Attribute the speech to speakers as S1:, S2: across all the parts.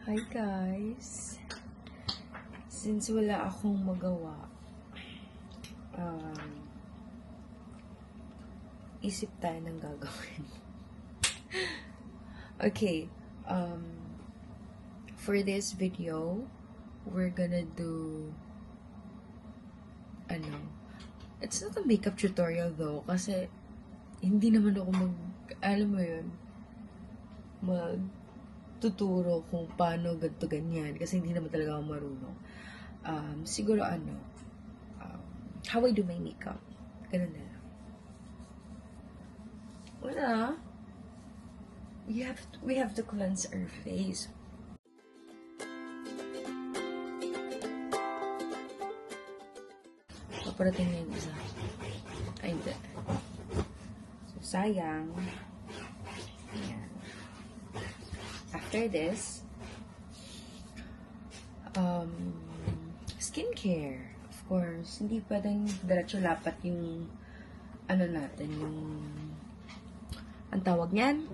S1: Hi guys! Since wala akong magawa, isip tayo ng gagawin. Okay, for this video, we're gonna do, it's not a makeup tutorial though, kasi hindi naman ako tuturo kung paano ganito ganyan kasi hindi naman talaga ako marunong. Siguro how I do my makeup. Ganun na lang. Wala. We have to cleanse our face. Paparating na yung isa. Ay, hindi. So, sayang. Ayan. After this, skincare. Of course, hindi pwedeng diretso lapat yung natin, yung ang tawag niyan?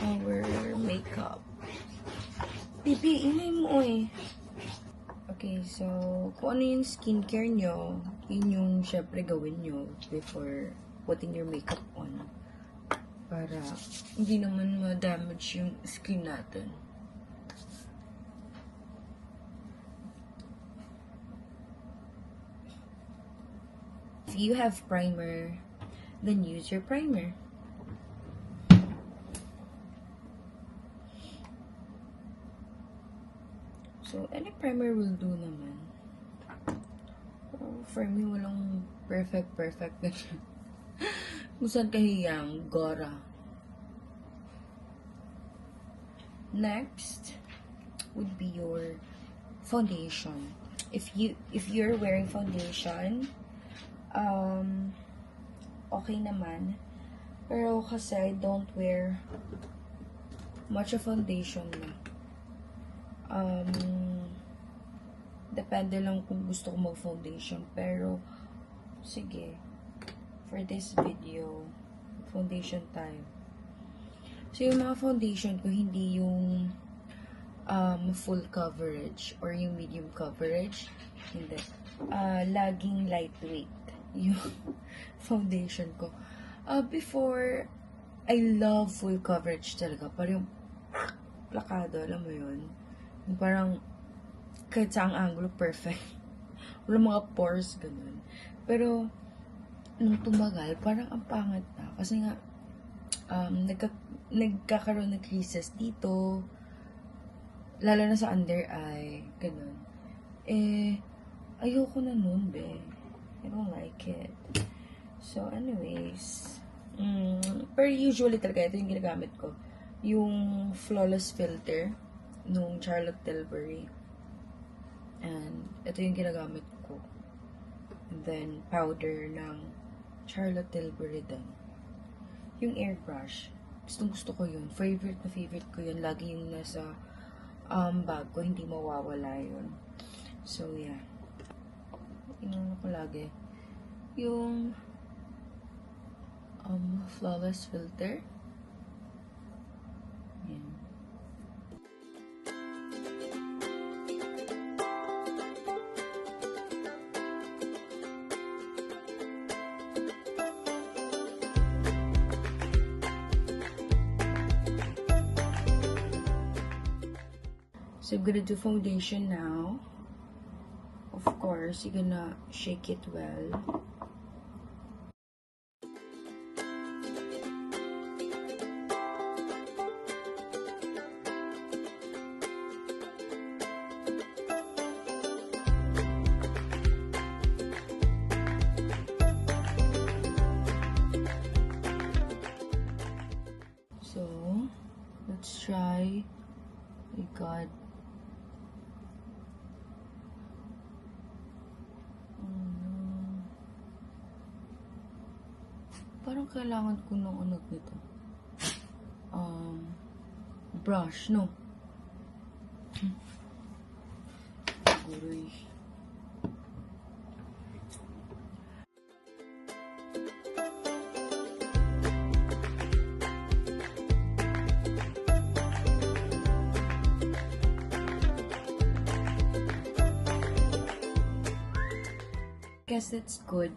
S1: Our makeup. Pipi, inay mo eh. Okay, so, kung ano yung skincare nyo, yun yung syempre gawin nyo before putting your makeup on. Para hindi naman ma-damage yung skin natin. If you have primer, then use your primer. So, any primer will do naman. For me, walang perfect. Kung saan kahiyang, gora. Next would be your foundation. If you're wearing foundation, okay naman. Pero kasi I don't wear much of foundation na. Depende lang kung gusto ko mag-foundation. Pero, sige. For this video, foundation time. So, yung mga foundation ko, hindi yung full coverage or yung medium coverage. Hindi. Laging lightweight yung foundation ko. Before, I love full coverage talaga. Parang yung plakado, alam mo yun? Yung parang kahit saang angulo, perfect. Walang mga pores, ganun. Pero, nung tumagal, parang ang pangit na. Kasi nga, nagkakaroon ng creases dito, lalo na sa under eye, ganun. Ayoko na nun, be. I don't like it. So, anyways, pero usually talaga, ito yung ginagamit ko. Yung Flawless Filter, nung Charlotte Tilbury. And, ito yung ginagamit ko. And then, powder ng Charlotte Tilbury din. Yung airbrush, gusto ko yun. Favorite ko yun. Lagi yung nasa bag ko, hindi mawawala yun. So, yeah. Tingnan ko lagi. Yung Flawless Filter. Yan. So, I'm gonna do foundation now. Of course, you're gonna shake it well. So, let's try. My God. Parang kailangan ko ng nito. Brush, no? Siguro guess it's good.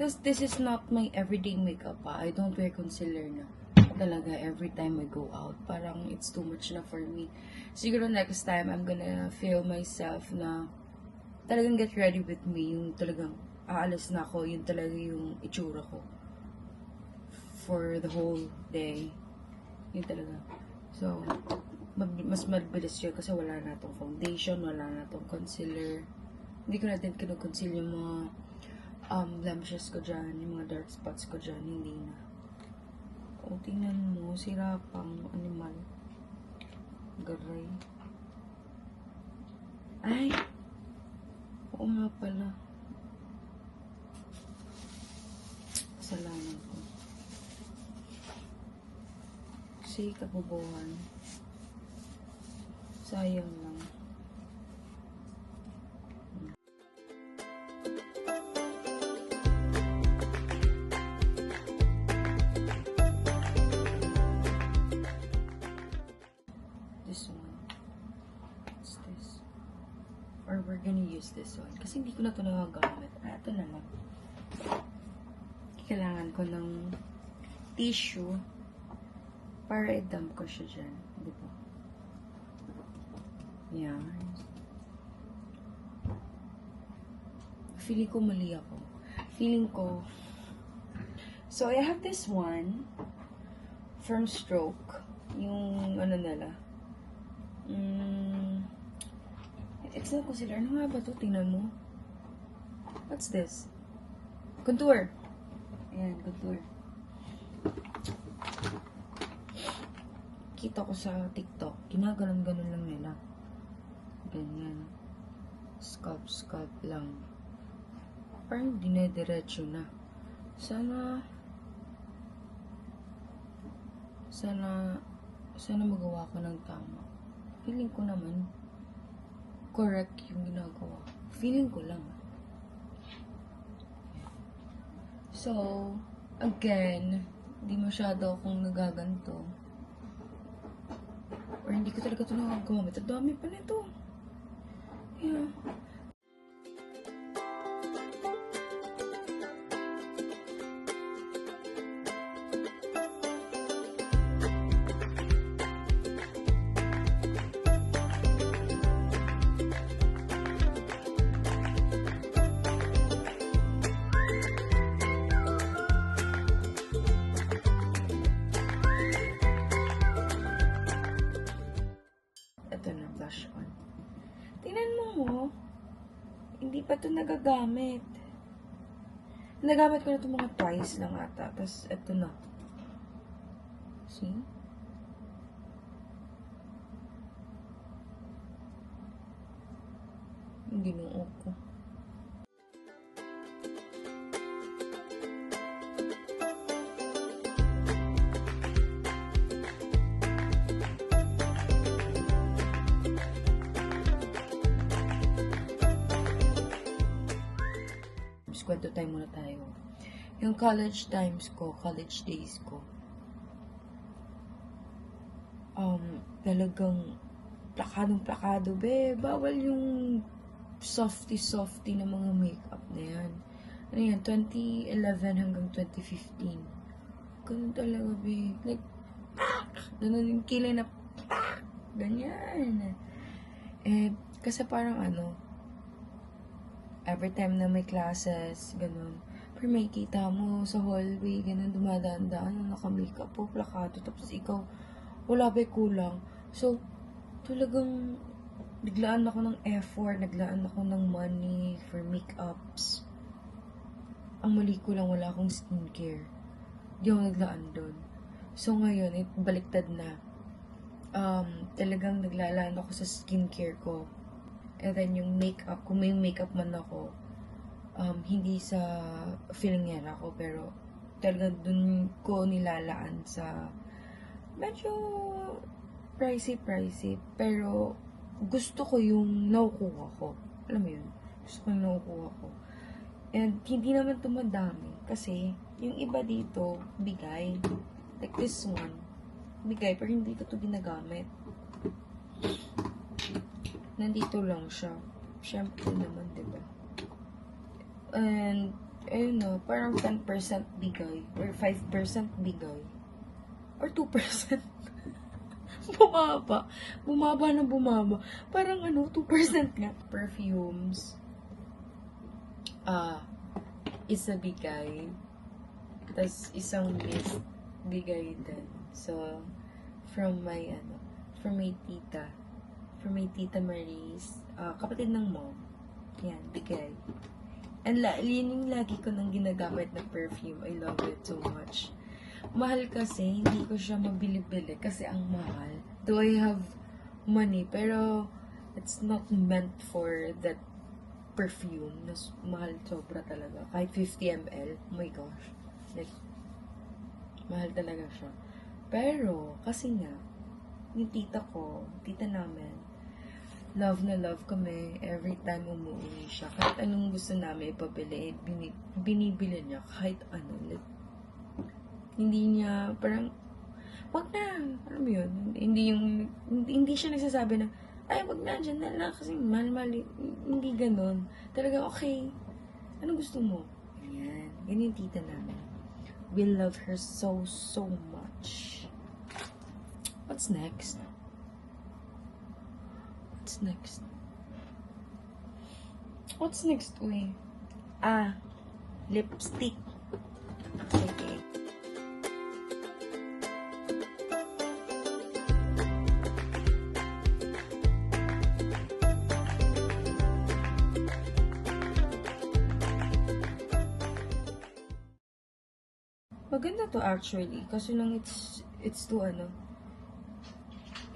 S1: This is not my everyday makeup pa. I don't wear concealer na talaga every time I go out. Parang it's too much na for me. Siguro next time, I'm gonna feel myself na talagang get ready with me. Yung talagang aalis na ako. Yun talaga yung itsura ko. For the whole day. Yun talaga. So, mas mabilis yun kasi wala na tong foundation, wala na tong concealer. Hindi ko na din kinu-conceal yung mga blemishes ko dyan, yung mga dark spots ko dyan, hindi na. O, tingnan mo, sira pang animal. Garay. Ay! Oo nga pala. Kasalanan ko. Kasi kabubuhan. Sayang lang. This one. What's this? Or we're gonna use this one. Kasi hindi ko na ito nagagamit. Ito na lang. Kailangan ko ng tissue para i-dump ko siya dyan. Di ba? Yan. Feeling ko mali ako. Feeling ko. So, I have this one from Stroke. Yung ano nila. It's not concealer. Ano nga ba ito? Tingnan mo. What's this? Contour. Ayan, contour. Kita ko sa TikTok. Ginaganon-ganon lang nila. Ganyan. Scalp lang. Parang dinediretso na. Sana magawa ko ng tama. Feeling ko naman correct yung ginagawa. Feeling ko lang. So, again, hindi masyado akong nagaganto. Or hindi ko talaga ito nagagamit. Ang dami pa nito. Yeah. Ito na, blush on. Tingnan mo, hindi pa ito nagagamit. Nagamit ko na ito mga twice lang ata. Tapos, ito na. See? Hindi nung ko. Kwento time muna tayo. Yung college days ko, talagang plakadong-plakado, be. Bawal yung softy na mga makeup na yan. Ano yan, 2011 hanggang 2015. Ganun talaga, be. Like, ganun yung kilay na, ganyan. Kasi parang every time na may classes, ganun. Pero may kita mo sa hallway, ganun, dumadaan-daan, naka-makeup po, plakado, tapos ikaw, wala ba'y kulang. So, talagang, naglaan ako ng effort, naglaan ako ng money for makeups. Ang mali ko lang, wala akong skincare. Di ako naglaan doon. So, ngayon, baliktad na. Talagang naglalaan ako sa skincare ko. And then, yung makeup, kung may makeup man ako, hindi sa feeling ako, pero talagang dun ko nilalaan sa medyo pricey, pero gusto ko yung nakukuha ko. Alam mo yun? Gusto ko yung nakukuha ko. And hindi naman ito madami, kasi yung iba dito, bigay. Like this one, bigay, pero hindi ko ito ginagamit. Nandito lang siya. Siyempre naman, diba? And, ayun na, parang 10% bigay. Or 5% bigay. Or 2%. Bumaba. Bumaba na bumaba. Parang 2% nga. Perfumes. Isa bigay. Tapos, isang mist bigay din. So, from my tita. From my tita Maris. Kapatid ng mom. Yan, bigay. And yun yung lagi ko nang ginagamit na perfume. I love it so much. Mahal kasi, hindi ko siya mabili-bili kasi ang mahal. Though I have money, pero it's not meant for that perfume. Mahal sobra talaga. Kahit 50 ml. Oh my gosh. Like, mahal talaga siya. Pero, kasi nga, yung tita namin, love na love kami every time umuwi siya. Kahit anong gusto namin ipabili, binibili niya kahit ano. Like, hindi niya, parang, wag na, alam mo yun, hindi siya nagsasabi na, ay, wag na, dyan na lang, kasi mahal, hindi ganon. Talaga, okay, anong gusto mo? Yan, ganyan yung tita namin. We love her so, so much. What's next? What's next, uy? Lipstick. Okay. Maganda to actually. Kasi lang it's too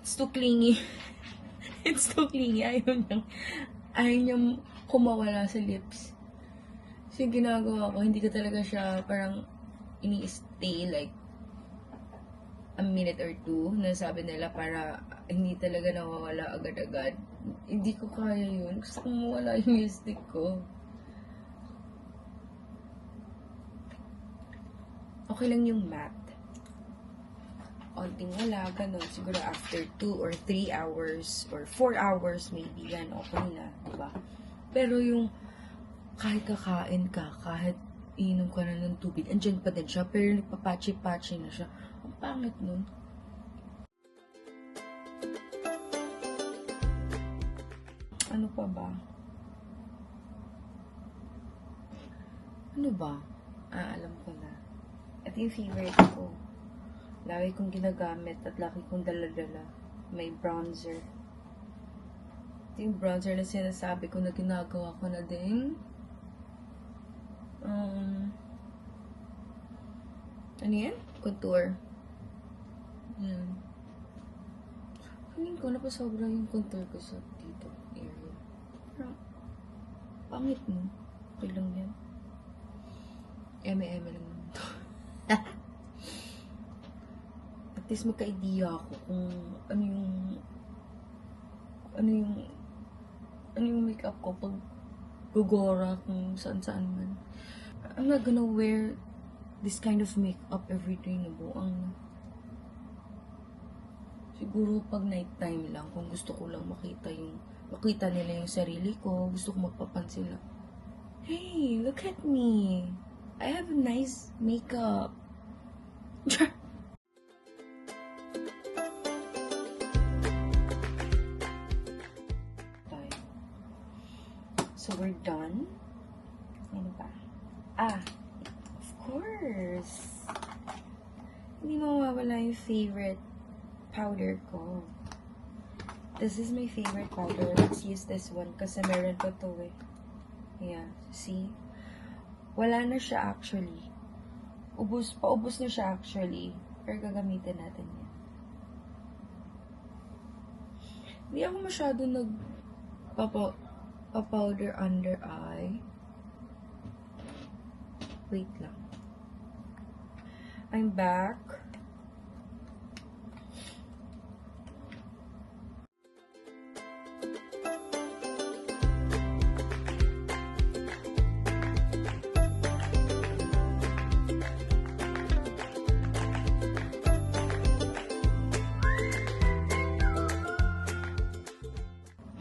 S1: it's too clingy. It's too clingy. Ayaw niyang kumawala sa lips. So, yung ginagawa ko, hindi ko talaga siya parang ini-stay like a minute or two na sabi nila para hindi talaga nawawala agad-agad. Hindi ko kaya yun. Gusto kong mawala yung lipstick ko. Okay lang yung matte. Onting wala, ganun. Siguro after 2 or 3 hours or 4 hours maybe, yan, okay na, diba? Pero yung kahit kakain ka, kahit inom ka na ng tubig, andyan pa din siya, pero nagpapachi-pachi na siya. Ang pangit nun. Ano pa ba? Ano ba? Alam ko na. Ito yung favorite ko. Lagi kong ginagamit at lagi kong dala-dala. May bronzer. Ito yung bronzer na sinasabi ko na ginagawa ko na din. Ano yan? Contour. Yan. Tingin ko na pa sobra yung contour ko sa dito area. Pero, pangit mo. Okay lang yan. Eme-eme lang naman to. At least magka-idea ako kung ano yung makeup ko pag gugora kung saan-saan man. I'm not gonna wear this kind of makeup every day na buang. Siguro pag nighttime lang, kung gusto ko lang makita nila yung sarili ko, gusto ko magpapansin lang. Hey, look at me. I have a nice makeup. So, we're done. Ano ba? Of course. Hindi mawawala yung favorite powder ko. This is my favorite powder. Let's use this one kasi meron ko to eh. Yeah, see? Wala na siya actually. Paubos na siya actually. Pero gagamitin natin yan. Hindi ako masyado powder under eye. Wait lang. I'm back.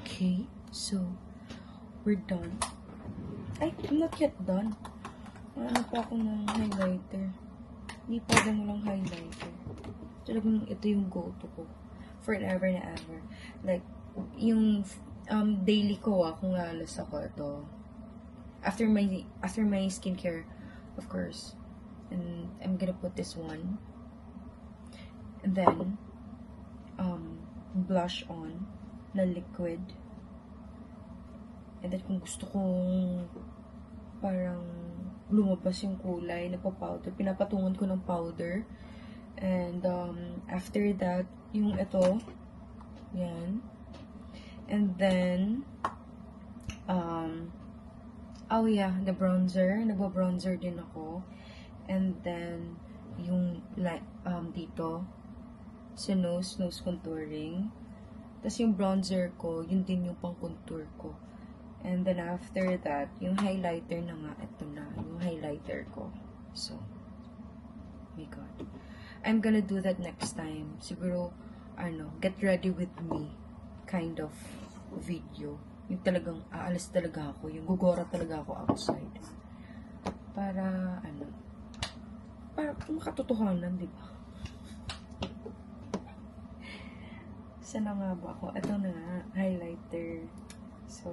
S1: Okay, so we're done. Ay, I'm not yet done. Ano pa ako ng highlighter. Hindi pa lang walang highlighter. Talagang ito yung go-to ko. Forever na ever. Like, yung daily ko kung alas ako, ito. After my skincare, of course. And I'm gonna put this one. And then, blush on na liquid. And then, kung gusto kong parang lumabas yung kulay, nagpa-powder, pinapatungan ko ng powder. And, after that, yung ito, yan. And then, oh yeah, the bronzer. Nagba-bronzer din ako. And then, yung, dito, sa nose contouring. Tapos yung bronzer ko, yun din yung pang-contour ko. And then after that, yung highlighter na nga, ito na, yung highlighter ko. So, oh my God. I'm gonna do that next time. Siguro, get ready with me kind of video. Yung talagang, aalis talaga ako. Yung gugora talaga ako outside. Para, para makatotohanan, di ba? Saan na nga ba ako? Ito na nga, highlighter. So,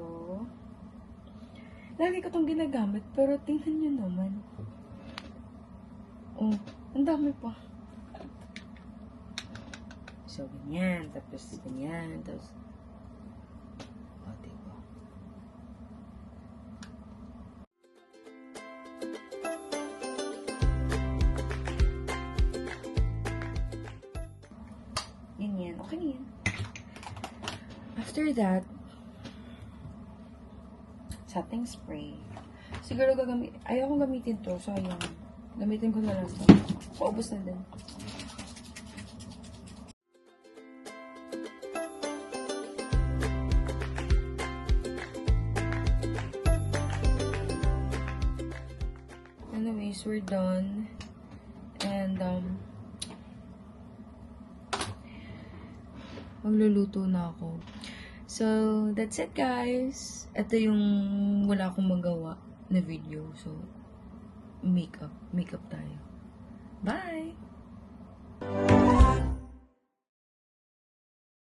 S1: lagi ko itong ginagamit, pero tingnan nyo naman. Oh, ang dami pa. So, ganyan. Tapos, ganyan. Tapos, oh, diba? Ganyan. Okay na yan. After that, setting spray. Siguro ayoko gamitin to. Sayang. Gamitin ko na lang to. Paubos na din. Anyways, we're done. And, magluluto na ako. So, that's it, guys. Ito yung wala akong magawa na video. So, makeup tayo. Bye!